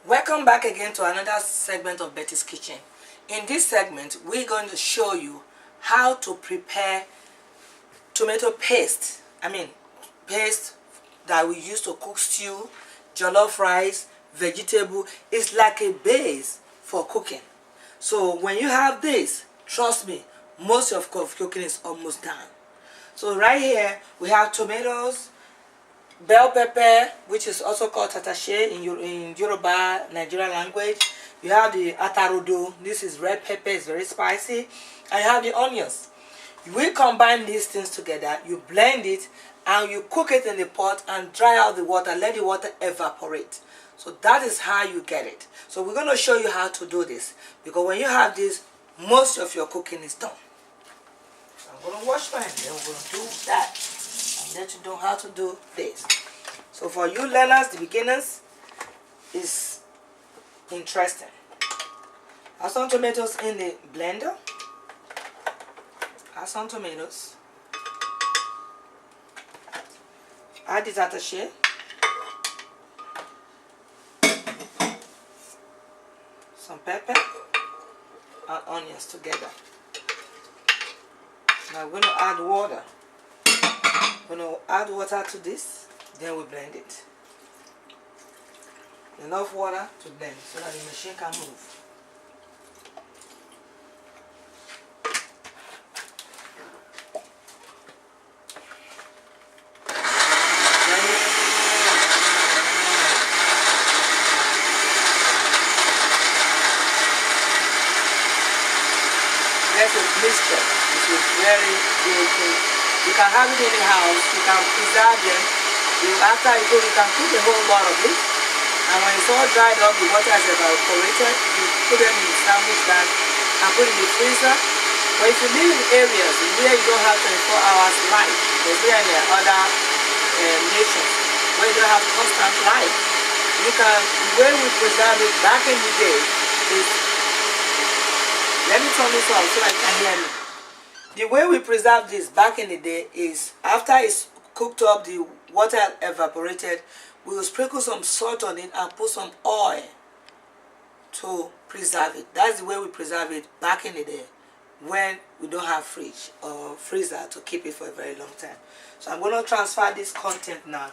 Welcome back again to another segment of Betty's Kitchen. In this segment, we're going to show you how to prepare tomato paste. Paste that we use to cook stew, jollof rice, vegetable. It's like a base for cooking. So when you have this, trust me, most of cooking is almost done. So right here, we have tomatoes, bell pepper, which is also called tatashe in Yoruba, Nigerian language. You have the atarodo. This is red pepper, it's very spicy. And you have the onions. We combine these things together, you blend it, and you cook it in the pot and dry out the water, let the water evaporate. So that is how you get it. So we're going to show you how to do this, because when you have this, most of your cooking is done. So I'm going to wash my hands, then we're going to do that. Let you know how to do this. So for you learners, the beginners, is interesting. Add some tomatoes in the blender. Add some tomatoes. Add the attaché. Some pepper and onions together. Now we're going to add water. We're going to add water to this, then we blend it. Enough water to blend so that the machine can move. That's a mixture. It's very good. You can have it in the house, you can preserve them. After you cook, you can cook a whole lot of it. And when it's all dried up, the water is evaporated, you put them in the sandwich bag and put it in the freezer. But if you live in areas where you don't have 24 hours light, especially in the other nations where you don't have constant light, you can, the way we preserve it back in the day is, let me turn this off so I can hear me. The way we preserve this back in the day is, after it's cooked up, the water evaporated, we will sprinkle some salt on it and put some oil to preserve it. That's the way we preserve it back in the day when we don't have fridge or freezer to keep it for a very long time. So I'm going to transfer this content now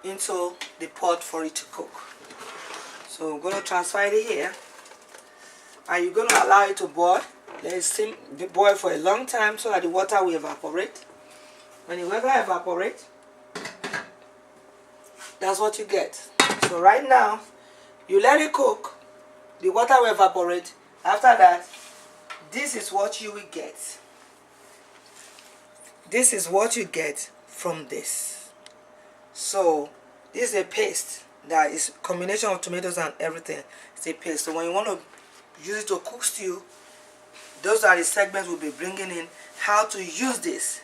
into the pot for it to cook. So I'm going to transfer it here, and you're going to allow it to boil. Let it boil for a long time so that the water will evaporate. When the water evaporates, that's what you get. So right now, you let it cook, the water will evaporate. After that, this is what you will get. This is what you get from this. So this is a paste that is a combination of tomatoes and everything. It's a paste. So when you want to use it to cook stew, those are the segments we'll be bringing in. How to use this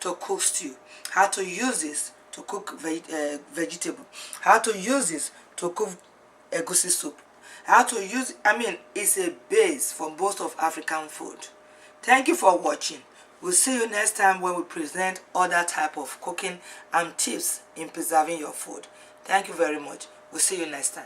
to cook stew, how to use this to cook vegetable, how to use this to cook egusi soup, how to use, it's a base for most of African food. Thank you for watching. We'll see you next time when we present other type of cooking and tips in preserving your food. Thank you very much. We'll see you next time.